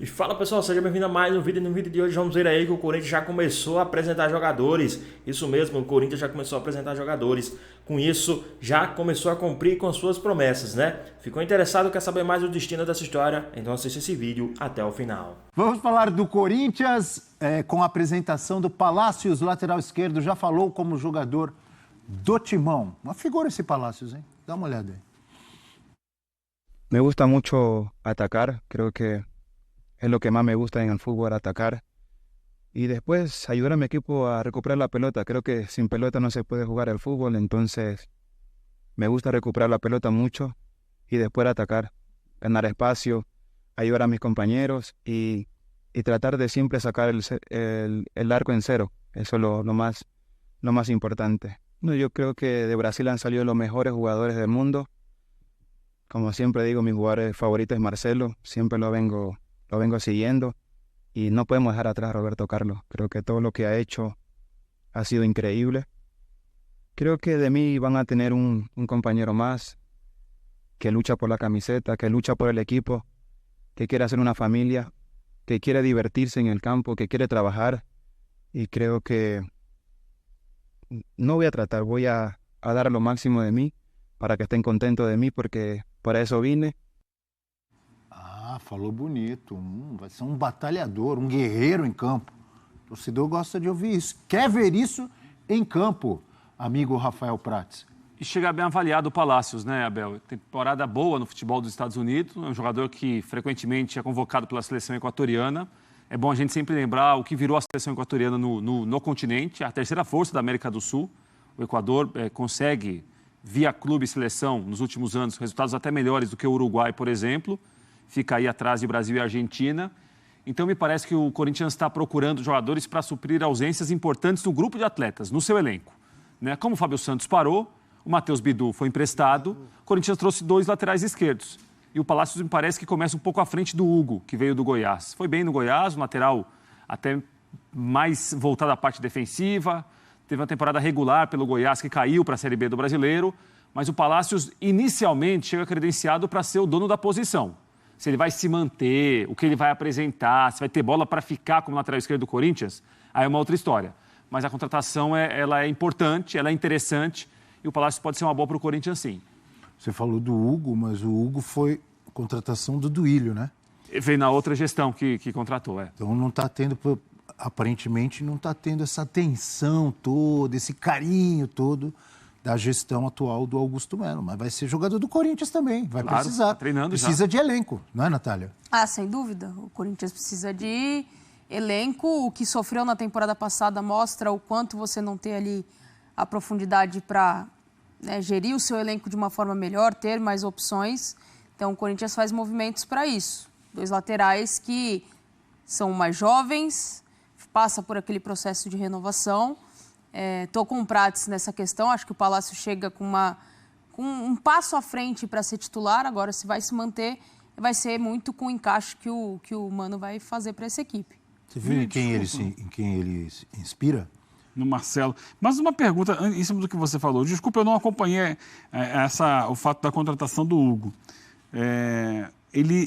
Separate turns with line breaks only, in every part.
E fala pessoal, seja bem-vindo a mais um vídeo. No vídeo de hoje vamos ver aí que o Corinthians já começou a apresentar jogadores. Isso mesmo, o Corinthians já começou a apresentar jogadores. Com isso, já começou a cumprir com suas promessas, né? Ficou interessado, quer saber mais o destino dessa história? Então assista esse vídeo até o final.
Vamos falar do Corinthians com a apresentação do Palácios, lateral esquerdo. Já falou como jogador do Timão. Uma figura esse Palácios, hein? Dá uma olhada aí.
Me gusta mucho atacar, creo que es lo que más me gusta en el fútbol, atacar. Y después ayudar a mi equipo a recuperar la pelota. Creo que sin pelota no se puede jugar el fútbol, entonces me gusta recuperar la pelota mucho y después atacar, ganar espacio, ayudar a mis compañeros y tratar de siempre sacar el arco en cero. Eso es lo más importante. No, yo creo que de Brasil han salido los mejores jugadores del mundo. Como siempre digo, mi jugador favorito es Marcelo, siempre lo vengo siguiendo y no podemos dejar atrás a Roberto Carlos. Creo que todo lo que ha hecho ha sido increíble. Creo que de mí van a tener un compañero más que lucha por la camiseta, que lucha por el equipo, que quiere hacer una familia, que quiere divertirse en el campo, que quiere trabajar, y creo que no voy a tratar, voy a dar lo máximo de mí para que estén contentos de mí, porque para eso vine.
Falou bonito. Vai ser um batalhador, um guerreiro em campo. O torcedor gosta de ouvir isso. Quer ver isso em campo, amigo Rafael Prats.
E chega bem avaliado o Palácios, né, Abel? Temporada boa no futebol dos Estados Unidos, é um jogador que frequentemente é convocado pela seleção equatoriana. É bom a gente sempre lembrar o que virou a seleção equatoriana no continente, a terceira força da América do Sul. O Equador consegue, via clube e seleção, nos últimos anos, resultados até melhores do que o Uruguai, por exemplo. Fica aí atrás de Brasil e Argentina. Então, me parece que o Corinthians está procurando jogadores para suprir ausências importantes no grupo de atletas, no seu elenco. Né? Como o Fábio Santos parou, o Matheus Bidu foi emprestado, o Corinthians trouxe 2 laterais esquerdos. E o Palácios me parece que começa um pouco à frente do Hugo, que veio do Goiás. Foi bem no Goiás, um lateral até mais voltado à parte defensiva. Teve uma temporada regular pelo Goiás, que caiu para a Série B do Brasileiro. Mas o Palácios, inicialmente, chega credenciado para ser o dono da posição. Se ele vai se manter, o que ele vai apresentar, se vai ter bola para ficar como lateral esquerdo do Corinthians, aí é uma outra história. Mas a contratação ela é importante, ela é interessante e o Palácio pode ser uma boa para o Corinthians, sim.
Você falou do Hugo, mas o Hugo foi contratação do Duílio, né?
Veio na outra gestão que contratou,
Então não está tendo, aparentemente, não está tendo essa atenção toda, esse carinho todo da gestão atual do Augusto Melo, mas vai ser jogador do Corinthians também, vai
claro,
precisar.
Tá treinando
precisa
já.
De elenco, não é, Natália?
Sem dúvida. O Corinthians precisa de elenco. O que sofreu na temporada passada mostra o quanto você não tem ali a profundidade para gerir o seu elenco de uma forma melhor, ter mais opções. Então, o Corinthians faz movimentos para isso. 2 laterais que são mais jovens, passa por aquele processo de renovação. Estou com o Prats nessa questão, acho que o Palácio chega com um passo à frente para ser titular. Agora, se vai se manter, vai ser muito com o encaixe que o Mano vai fazer para essa equipe.
Você viu em quem ele se inspira?
No Marcelo. Mas uma pergunta, em cima do que você falou. Desculpa, eu não acompanhei o fato da contratação do Hugo.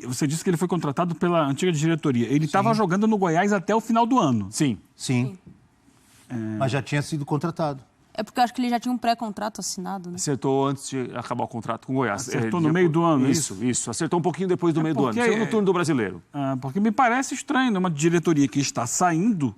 Você disse que ele foi contratado pela antiga diretoria. Ele estava jogando no Goiás até o final do ano.
Sim. Mas já tinha sido contratado.
É porque eu acho que ele já tinha um pré-contrato assinado, né?
Acertou antes de acabar o contrato com o Goiás.
Acertou no meio do ano,
Isso. Acertou um pouquinho depois do meio do ano. Chegou no turno do Brasileiro.
Porque me parece estranho, uma diretoria que está saindo,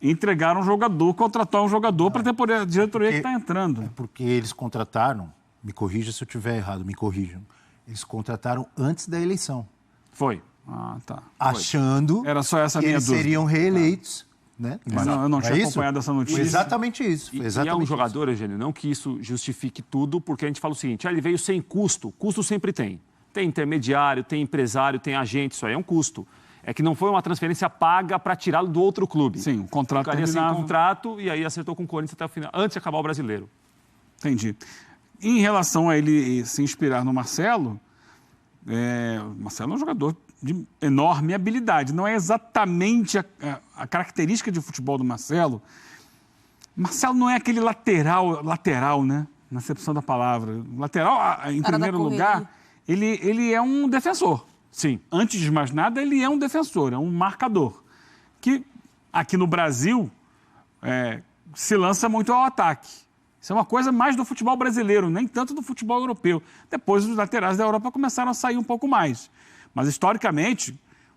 entregar um jogador, contratar um jogador para ter a diretoria que está entrando.
É porque eles contrataram, me corrija se eu estiver errado, me corrijam. Eles contrataram antes da eleição.
Foi.
Tá.
Achando
Era só essa
que
minha
eles
dúvida.
seriam reeleitos. Né?
Eu não tinha acompanhado essa notícia.
Foi exatamente isso.
E é um jogador, Eugênio, não que isso justifique tudo, porque a gente fala o seguinte, ele veio sem custo. Custo sempre tem. Tem intermediário, tem empresário, tem agente, isso aí é um custo. É que não foi uma transferência paga para tirá-lo do outro clube.
Sim, o contrato
ficaria
terminava.
sem contrato e aí acertou com o Corinthians até o final, antes de acabar o Brasileiro.
Entendi. Em relação a ele se inspirar no Marcelo, o Marcelo é um jogador de enorme habilidade. Não é exatamente a característica de futebol do Marcelo. Marcelo não é aquele lateral, né? Na acepção da palavra. Lateral, em primeiro lugar, ele é um defensor.
Sim.
Antes de mais nada, ele é um defensor, é um marcador. Que aqui no Brasil se lança muito ao ataque. Isso é uma coisa mais do futebol brasileiro, nem tanto do futebol europeu. Depois os laterais da Europa começaram a sair um pouco mais. Mas historicamente,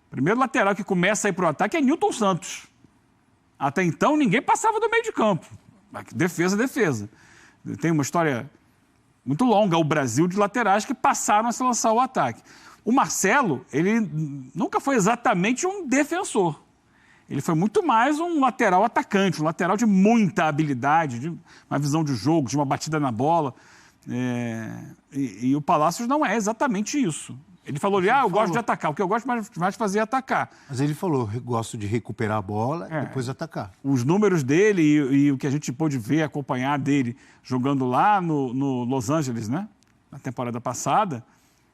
o primeiro lateral que começa a ir para o ataque é Nilton Santos. Até então, ninguém passava do meio de campo. Defesa. Tem uma história muito longa, o Brasil, de laterais que passaram a se lançar ao ataque. O Marcelo, ele nunca foi exatamente um defensor. Ele foi muito mais um lateral atacante, um lateral de muita habilidade, de uma visão de jogo, de uma batida na bola. E o Palácios não é exatamente isso. Ele falou ali, eu gosto de atacar. O que eu gosto mais de fazer é atacar.
Mas ele falou, gosto de recuperar a bola e depois atacar.
Os números dele e o que a gente pôde ver, acompanhar dele jogando lá no Los Angeles, né? Na temporada passada,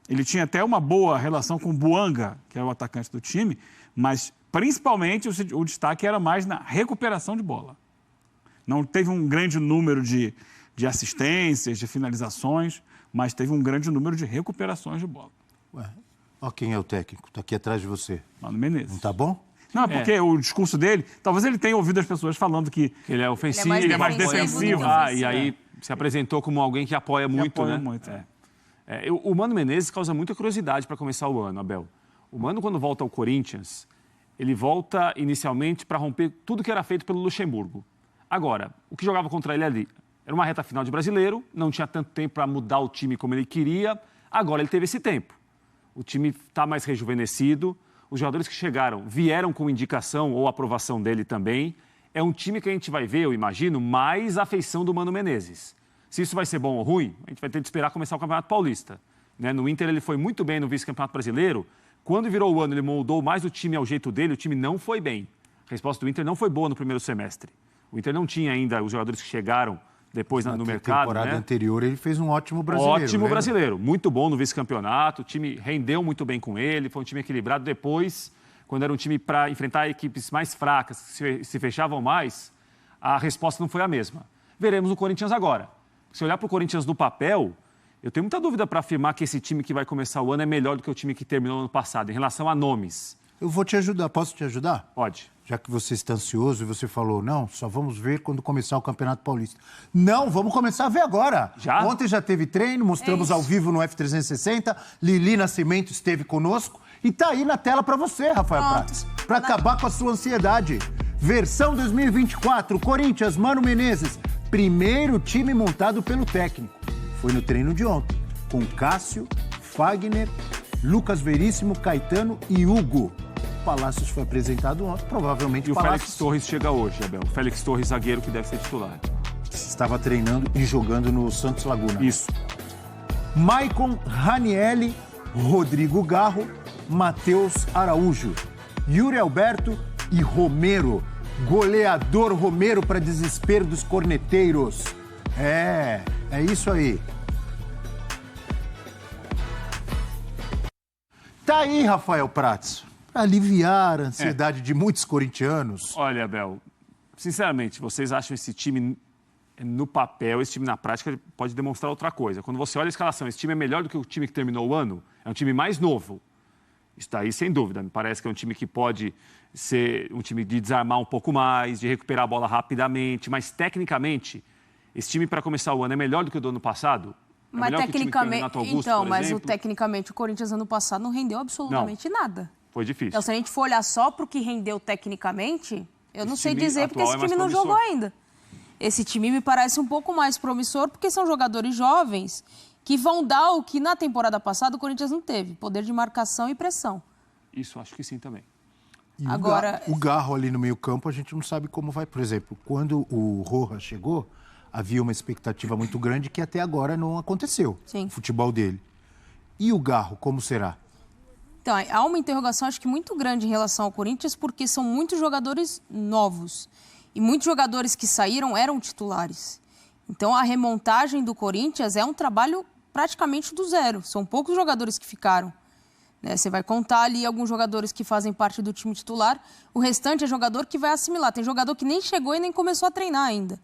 ele tinha até uma boa relação com o Buanga, que é o atacante do time, mas principalmente o destaque era mais na recuperação de bola. Não teve um grande número de assistências, de finalizações, mas teve um grande número de recuperações de bola.
Ué, ó quem é o técnico, tá aqui atrás de você.
Mano Menezes.
Não tá bom?
Não, é porque o discurso dele, talvez ele tenha ouvido as pessoas falando que
ele é ofensivo,
ele é mais defensivo.
E aí se apresentou como alguém que apoia muito, né? O Mano Menezes causa muita curiosidade para começar o ano, Abel. O Mano, quando volta ao Corinthians, ele volta inicialmente para romper tudo que era feito pelo Luxemburgo. Agora, o que jogava contra ele ali era uma reta final de Brasileiro, não tinha tanto tempo para mudar o time como ele queria, agora ele teve esse tempo. O time está mais rejuvenescido, os jogadores que chegaram vieram com indicação ou aprovação dele também. É um time que a gente vai ver, eu imagino, mais afeição do Mano Menezes. Se isso vai ser bom ou ruim, a gente vai ter de esperar começar o Campeonato Paulista. Né? No Inter ele foi muito bem no vice-campeonato brasileiro. Quando virou o ano, ele moldou mais o time ao jeito dele, o time não foi bem. A resposta do Inter não foi boa no primeiro semestre. O Inter não tinha ainda os jogadores que chegaram depois no mercado. Na
temporada anterior ele fez um ótimo brasileiro.
Ótimo brasileiro, muito bom no vice-campeonato, o time rendeu muito bem com ele, foi um time equilibrado. Depois, quando era um time para enfrentar equipes mais fracas, que se fechavam mais, a resposta não foi a mesma. Veremos o Corinthians agora. Se olhar para o Corinthians no papel, eu tenho muita dúvida para afirmar que esse time que vai começar o ano é melhor do que o time que terminou no ano passado, em relação a nomes.
Eu vou te ajudar, posso te ajudar?
Pode.
Já que você está ansioso e você falou, não, só vamos ver quando começar o Campeonato Paulista. Não, vamos começar a ver agora.
Já?
Ontem já teve treino, mostramos ao vivo no F360, Lili Nascimento esteve conosco e tá aí na tela para você, Rafael Prats, para acabar com a sua ansiedade. Versão 2024, Corinthians, Mano Menezes, primeiro time montado pelo técnico. Foi no treino de ontem, com Cássio, Fagner, Lucas Veríssimo, Caetano e Hugo. Palácios foi apresentado ontem, provavelmente
o
Palácios...
Félix Torres chega hoje, Abel. O Félix Torres, zagueiro, que deve ser titular.
Estava treinando e jogando no Santos Laguna.
Isso.
Maicon, Ranielli, Rodrigo Garro, Matheus Araújo, Yuri Alberto e Romero. Goleador Romero para desespero dos corneteiros. É isso aí. Tá aí, Rafael Prats, para aliviar a ansiedade de muitos corintianos.
Olha, Abel, sinceramente, vocês acham esse time no papel, esse time na prática, ele pode demonstrar outra coisa. Quando você olha a escalação, esse time é melhor do que o time que terminou o ano? É um time mais novo. Isso daí, sem dúvida. Me parece que é um time que pode ser um time de desarmar um pouco mais, de recuperar a bola rapidamente, mas tecnicamente, esse time para começar o ano é melhor do que o do ano passado?
Mas tecnicamente, tecnicamente o Corinthians ano passado não rendeu absolutamente nada.
Foi difícil.
Então, se a gente for olhar só para o que rendeu tecnicamente, eu não sei dizer porque esse time não
promissor.
jogou ainda. Esse time me parece um pouco mais promissor porque são jogadores jovens que vão dar o que na temporada passada o Corinthians não teve, poder de marcação e pressão.
Isso, acho que sim também.
E
agora,
o Garro ali no meio campo, a gente não sabe como vai. Por exemplo, quando o Rojas chegou, havia uma expectativa muito grande que até agora não aconteceu.
Sim.
O futebol dele. E o Garro, como será?
Então, há uma interrogação, acho que muito grande em relação ao Corinthians, porque são muitos jogadores novos. E muitos jogadores que saíram eram titulares. Então, a remontagem do Corinthians é um trabalho praticamente do zero. São poucos jogadores que ficaram. Você vai contar ali alguns jogadores que fazem parte do time titular. O restante é jogador que vai assimilar. Tem jogador que nem chegou e nem começou a treinar ainda,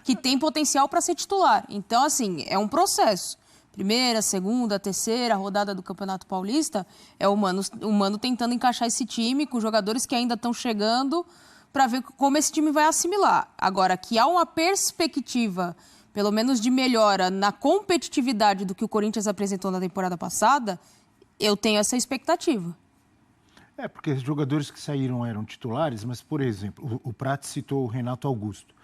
que tem potencial para ser titular. Então, assim, é um processo. primeira, segunda, terceira rodada do Campeonato Paulista, é o Mano tentando encaixar esse time com jogadores que ainda estão chegando para ver como esse time vai assimilar. Agora, que há uma perspectiva, pelo menos de melhora na competitividade do que o Corinthians apresentou na temporada passada, eu tenho essa expectativa.
Porque os jogadores que saíram eram titulares, mas, por exemplo, o Prats citou o Renato Augusto.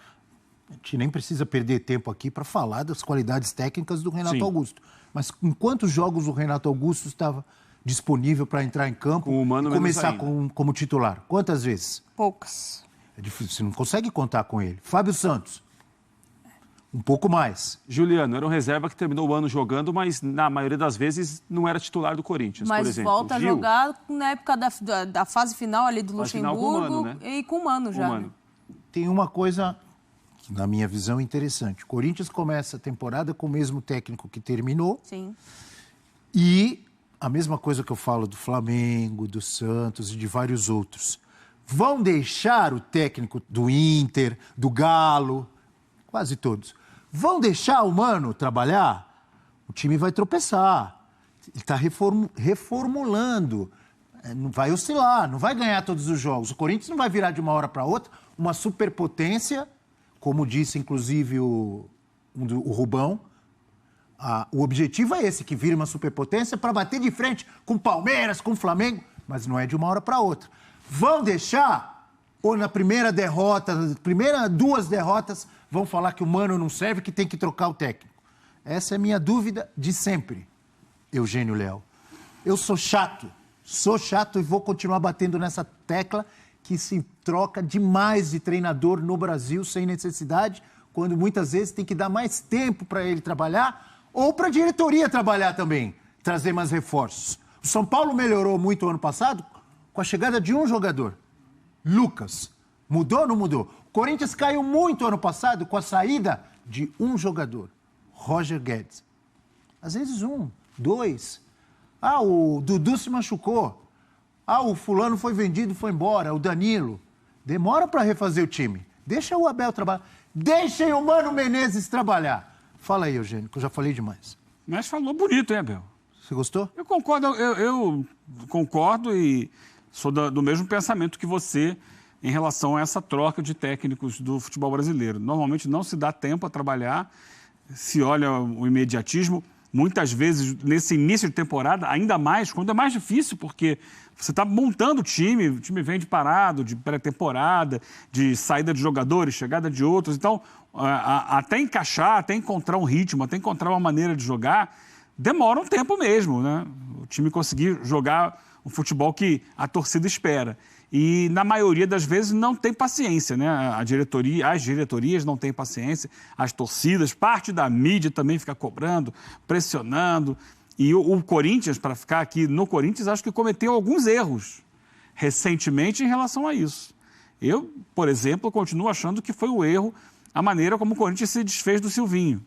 A gente nem precisa perder tempo aqui para falar das qualidades técnicas do Renato Augusto. Mas em quantos jogos o Renato Augusto estava disponível para entrar em campo e começar como titular? Quantas vezes?
Poucas.
É difícil, você não consegue contar com ele. Fábio Santos, um pouco mais.
Juliano, era um reserva que terminou o ano jogando, mas na maioria das vezes não era titular do Corinthians, por exemplo.
Mas volta a jogar na época da fase final ali do Luxemburgo
com o Mano, né?
E com o Mano já. Né?
Tem uma coisa que, na minha visão, é interessante. O Corinthians começa a temporada com o mesmo técnico que terminou.
Sim.
E a mesma coisa que eu falo do Flamengo, do Santos e de vários outros. Vão deixar o técnico do Inter, do Galo, quase todos, vão deixar o Mano trabalhar? O time vai tropeçar. Ele está reformulando. Não vai oscilar, não vai ganhar todos os jogos. O Corinthians não vai virar de uma hora para outra uma superpotência, como disse inclusive o Rubão. O objetivo é esse, que vire uma superpotência para bater de frente com o Palmeiras, com o Flamengo, mas não é de uma hora para outra. Vão deixar, ou na primeira derrota, duas derrotas, vão falar que o Mano não serve, que tem que trocar o técnico. Essa é a minha dúvida de sempre, Eugênio Léo. Eu sou chato e vou continuar batendo nessa tecla que se troca demais de treinador no Brasil sem necessidade, quando muitas vezes tem que dar mais tempo para ele trabalhar ou para a diretoria trabalhar também, trazer mais reforços. O São Paulo melhorou muito ano passado com a chegada de um jogador, Lucas. Mudou ou não mudou? O Corinthians caiu muito ano passado com a saída de um jogador, Roger Guedes. Às vezes 1, 2. O Dudu se machucou. O fulano foi vendido, foi embora. O Danilo. Demora para refazer o time. Deixa o Abel trabalhar. Deixem o Mano Menezes trabalhar. Fala aí, Eugênio, que eu já falei demais.
Mas falou bonito, hein, Abel?
Você gostou?
Eu concordo, eu concordo e sou do mesmo pensamento que você em relação a essa troca de técnicos do futebol brasileiro. Normalmente não se dá tempo a trabalhar, se olha o imediatismo. Muitas vezes, nesse início de temporada, ainda mais, quando é mais difícil, porque você está montando o time vem de parado, de pré-temporada, de saída de jogadores, chegada de outros. Então, até encaixar, até encontrar um ritmo, até encontrar uma maneira de jogar, demora um tempo mesmo, né? O time conseguir jogar o futebol que a torcida espera. E, na maioria das vezes, não tem paciência, né? As diretorias não têm paciência, as torcidas, parte da mídia também fica cobrando, pressionando. E o Corinthians, para ficar aqui no Corinthians, acho que cometeu alguns erros recentemente em relação a isso. Eu, por exemplo, continuo achando que foi o erro a maneira como o Corinthians se desfez do Silvinho.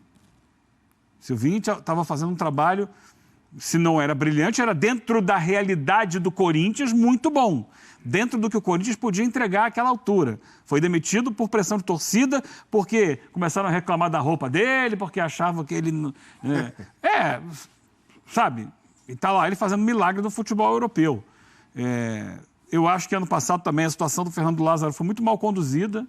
O Silvinho estava fazendo um trabalho, se não era brilhante, era dentro da realidade do Corinthians muito bom. Dentro do que o Corinthians podia entregar àquela altura. Foi demitido por pressão de torcida, porque começaram a reclamar da roupa dele, porque achavam que ele... sabe? E está lá ele fazendo milagre no futebol europeu. Eu acho que ano passado também a situação do Fernando Lázaro foi muito mal conduzida,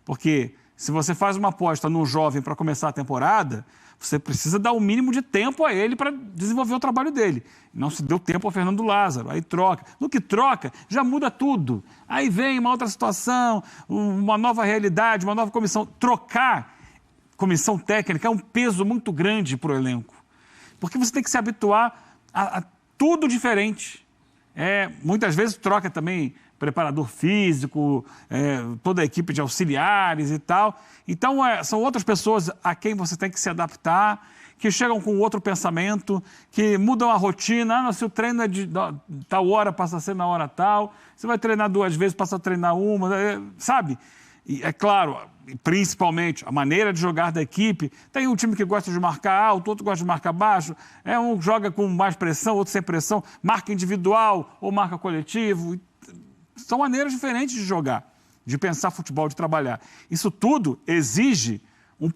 porque se você faz uma aposta num jovem para começar a temporada, você precisa dar o mínimo de tempo a ele para desenvolver o trabalho dele. Não se deu tempo ao Fernando Lázaro, aí troca. No que troca, já muda tudo. Aí vem uma outra situação, uma nova realidade, uma nova comissão. Trocar comissão técnica é um peso muito grande para o elenco. Porque você tem que se habituar a tudo diferente. Muitas vezes troca também preparador físico, toda a equipe de auxiliares e tal. Então, são outras pessoas a quem você tem que se adaptar, que chegam com outro pensamento, que mudam a rotina. Se o treino é de tal hora, passa a ser na hora tal. Você vai treinar 2 vezes, passa a treinar uma, sabe? E é claro, principalmente, a maneira de jogar da equipe. Tem um time que gosta de marcar alto, outro gosta de marcar baixo. Um joga com mais pressão, outro sem pressão. Marca individual ou marca coletivo. São maneiras diferentes de jogar, de pensar futebol, de trabalhar. Isso tudo exige um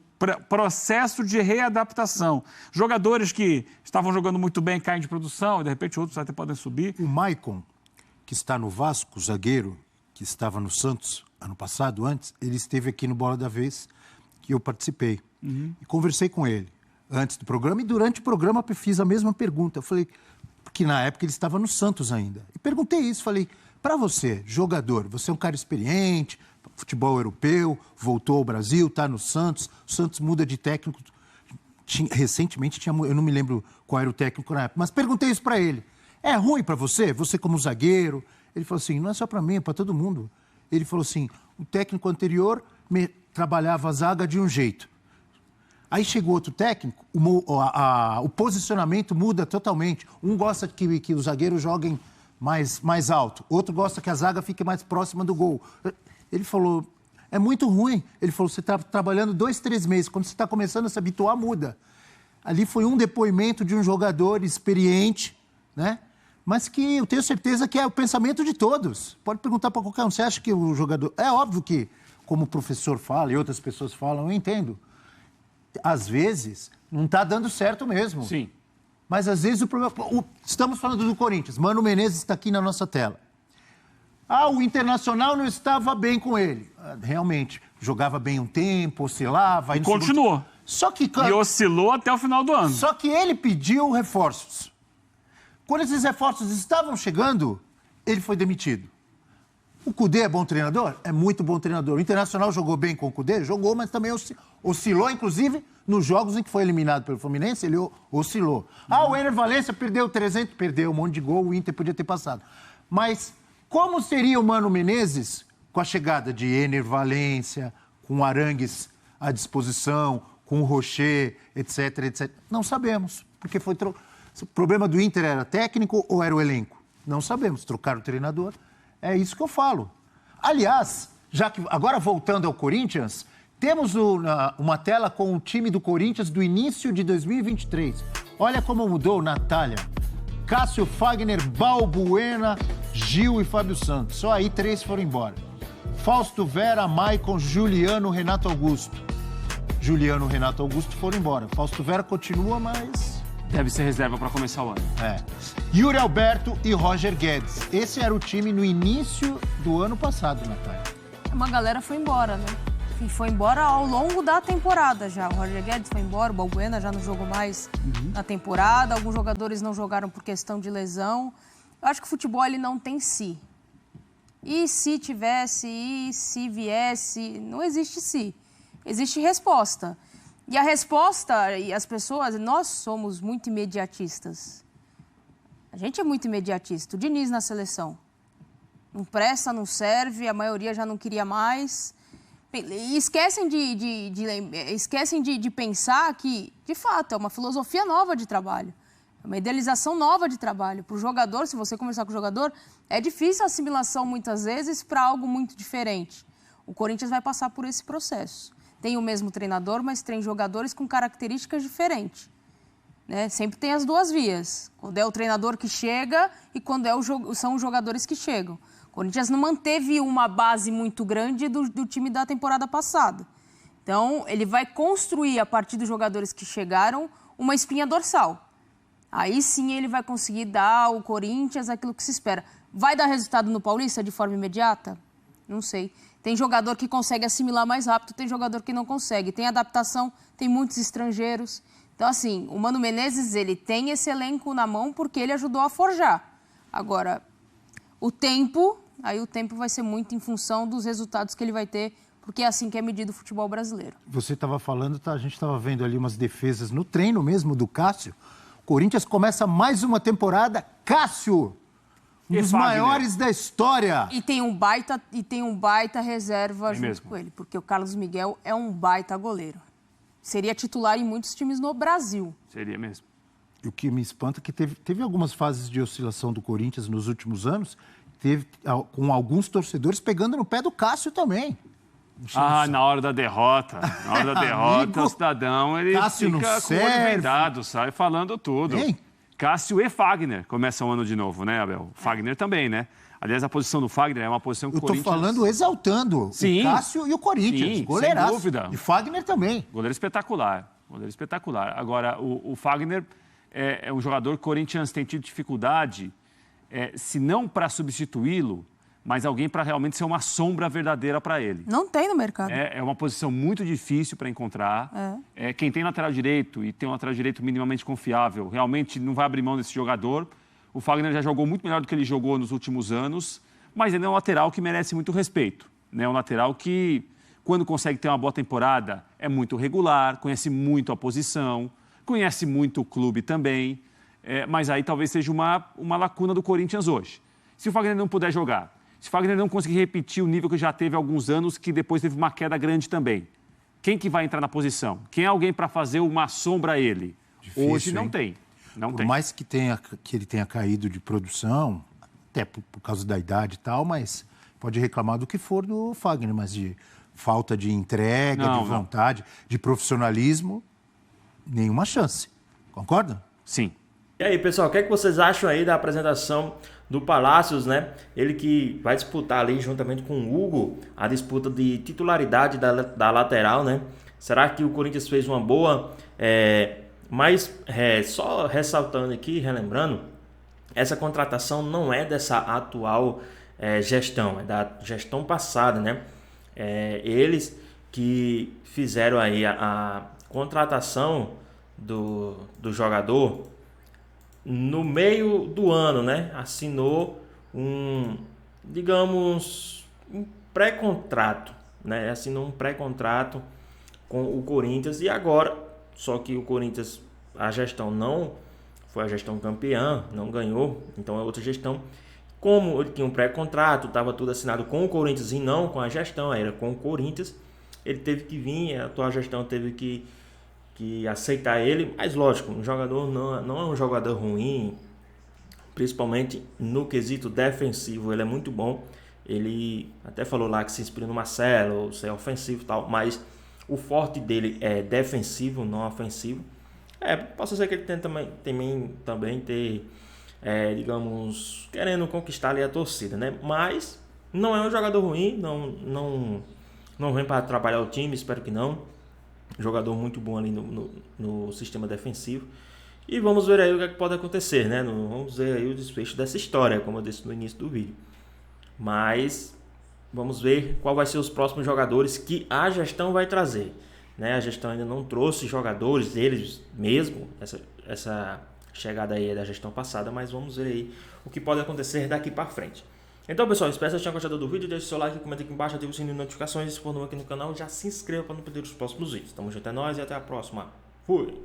processo de readaptação. Jogadores que estavam jogando muito bem caem de produção e, de repente, outros até podem subir.
O Maicon, que está no Vasco, zagueiro, que estava no Santos ano passado, antes, ele esteve aqui no Bola da Vez, que eu participei. E conversei com ele antes do programa e durante o programa eu fiz a mesma pergunta. Eu falei, porque na época ele estava no Santos ainda. E perguntei isso, falei, para você, jogador, você é um cara experiente, futebol europeu, voltou ao Brasil, está no Santos, o Santos muda de técnico. Recentemente, eu não me lembro qual era o técnico na época, mas perguntei isso para ele. É ruim para você? Você como zagueiro? Ele falou assim, não é só para mim, é para todo mundo. Ele falou assim, o técnico anterior trabalhava a zaga de um jeito. Aí chegou outro técnico, o posicionamento muda totalmente. Um gosta que os zagueiros joguem mais alto, outro gosta que a zaga fique mais próxima do gol. Ele falou, é muito ruim. Ele falou, você está trabalhando 2, 3 meses, quando você está começando a se habituar, muda. Ali foi um depoimento de um jogador experiente, né? Mas que eu tenho certeza que é o pensamento de todos. Pode perguntar para qualquer um, você acha que o jogador... É óbvio que, como o professor fala e outras pessoas falam, eu entendo. Às vezes, não está dando certo mesmo.
Sim.
Mas às vezes o problema... Estamos falando do Corinthians. Mano Menezes está aqui na nossa tela. O Internacional não estava bem com ele. Realmente, jogava bem um tempo, oscilava...
E continuou.
Só que...
E oscilou até o final do ano.
Só que ele pediu reforços. Quando esses reforços estavam chegando, ele foi demitido. O Cudê é bom treinador? É muito bom treinador. O Internacional jogou bem com o Cudê? Jogou, mas também oscilou, inclusive, nos jogos em que foi eliminado pelo Fluminense, ele oscilou. O Ener Valencia perdeu um monte de gol, o Inter podia ter passado. Mas como seria o Mano Menezes com a chegada de Ener Valencia, com o Arangues à disposição, com o Rocher, etc, etc? Não sabemos, porque foi... O problema do Inter era técnico ou era o elenco? Não sabemos. Trocaram o treinador. É isso que eu falo. Aliás, já que agora voltando ao Corinthians, temos uma tela com o time do Corinthians do início de 2023. Olha como mudou, Natália. Cássio, Fagner, Balbuena, Gil e Fábio Santos. Só aí 3 foram embora. Fausto Vera, Maicon, Juliano, Renato Augusto. Juliano e Renato Augusto foram embora. Fausto Vera continua, mas...
Deve ser reserva para começar o ano.
Yuri Alberto e Roger Guedes. Esse era o time no início do ano passado, Natália.
Uma galera foi embora, né? E foi embora ao longo da temporada já. O Roger Guedes foi embora, o Balbuena já não jogou mais na temporada. Alguns jogadores não jogaram por questão de lesão. Eu acho que o futebol ele não tem si. E se tivesse, e se viesse, não existe si. Existe resposta. E a resposta, e as pessoas, nós somos muito imediatistas. A gente é muito imediatista. O Diniz na seleção. Não presta, não serve, a maioria já não queria mais. E esquecem de pensar que, de fato, é uma filosofia nova de trabalho. É uma idealização nova de trabalho. Para o jogador, se você conversar com o jogador, é difícil a assimilação, muitas vezes, para algo muito diferente. O Corinthians vai passar por esse processo. Tem o mesmo treinador, mas tem jogadores com características diferentes. Né? Sempre tem as duas vias. Quando é o treinador que chega e quando são os jogadores que chegam. O Corinthians não manteve uma base muito grande do time da temporada passada. Então, ele vai construir, a partir dos jogadores que chegaram, uma espinha dorsal. Aí sim ele vai conseguir dar ao Corinthians aquilo que se espera. Vai dar resultado no Paulista de forma imediata? Não sei. Tem jogador que consegue assimilar mais rápido, tem jogador que não consegue. Tem adaptação, tem muitos estrangeiros. Então, assim, o Mano Menezes, ele tem esse elenco na mão porque ele ajudou a forjar. Agora, o tempo vai ser muito em função dos resultados que ele vai ter, porque é assim que é medido o futebol brasileiro.
Você estava falando, a gente estava vendo ali umas defesas no treino mesmo do Cássio. O Corinthians começa mais uma temporada, Cássio! Um dos maiores da história.
E tem um baita reserva junto com ele, porque o Carlos Miguel é um baita goleiro. Seria titular em muitos times no Brasil.
Seria mesmo.
E o que me espanta é que teve algumas fases de oscilação do Corinthians nos últimos anos, com alguns torcedores pegando no pé do Cássio também.
Na hora da derrota. Na hora da derrota, o cidadão, ele
Cássio
fica com o olho vendado, sai falando tudo.
Hein?
Cássio e Fagner começam o ano de novo, né, Abel? Fagner também, né? Aliás, a posição do Fagner é uma posição que o
Eu tô
Corinthians...
falando exaltando
Sim.
o Cássio e o Corinthians.
Sim,
Goleiraço.
sem dúvida.
E Fagner também.
Goleiro espetacular. Goleiro espetacular. Agora, o Fagner é um jogador que o Corinthians tem tido dificuldade, se não para substituí-lo, mas alguém para realmente ser uma sombra verdadeira para ele.
Não tem no mercado.
É uma posição muito difícil para encontrar. Quem tem lateral direito e tem um lateral direito minimamente confiável, realmente não vai abrir mão desse jogador. O Fagner já jogou muito melhor do que ele jogou nos últimos anos, mas ele é um lateral que merece muito respeito. É um lateral que, quando consegue ter uma boa temporada, é muito regular, conhece muito a posição, conhece muito o clube também, mas aí talvez seja uma lacuna do Corinthians hoje. Se o Fagner não puder jogar, se o Fagner não conseguir repetir o nível que já teve há alguns anos, que depois teve uma queda grande também, quem que vai entrar na posição? Quem é alguém para fazer uma sombra a ele?
Difícil,
Hoje não
hein?
tem. Não
Por
tem.
mais que ele tenha caído de produção, até por causa da idade e tal, mas pode reclamar do que for do Fagner, mas de falta de entrega,
Não,
de vontade, de profissionalismo, nenhuma chance. Concorda?
Sim.
E aí, pessoal, o que é que vocês acham aí da apresentação do Palácios, né? Ele que vai disputar ali, juntamente com o Hugo, a disputa de titularidade da lateral, né? Será que o Corinthians fez uma boa? Mas, só ressaltando aqui, relembrando, essa contratação não é dessa atual gestão, é da gestão passada, né? Eles que fizeram aí a contratação do jogador no meio do ano, né? Assinou digamos, um pré-contrato, né? Assinou um pré-contrato com o Corinthians e agora, só que o Corinthians, a gestão não foi a gestão campeã, não ganhou, então é outra gestão. Como ele tinha um pré-contrato, estava tudo assinado com o Corinthians e não com a gestão, era com o Corinthians, ele teve que vir, a atual gestão teve que aceitar ele, mas lógico, um jogador não é um jogador ruim, principalmente no quesito defensivo, ele é muito bom. Ele até falou lá que se inspira no Marcelo, ser ofensivo e tal, mas o forte dele é defensivo, não ofensivo. Posso ser que ele tente também ter, digamos, querendo conquistar ali a torcida, né? Mas não é um jogador ruim, não vem para atrapalhar o time, espero que não. Jogador muito bom ali no sistema defensivo. E vamos ver aí o que pode acontecer, né? Vamos ver aí o desfecho dessa história, como eu disse no início do vídeo. Mas vamos ver qual vai ser os próximos jogadores que a gestão vai trazer, né? A gestão ainda não trouxe jogadores, eles mesmo, essa chegada aí é da gestão passada, mas vamos ver aí o que pode acontecer daqui para frente. Então, pessoal, espero que vocês tenham gostado do vídeo. Deixe seu like, comenta aqui embaixo, ative o sininho de notificações. E se for novo aqui no canal, já se inscreva para não perder os próximos vídeos. Tamo junto, é nóis e até a próxima. Fui!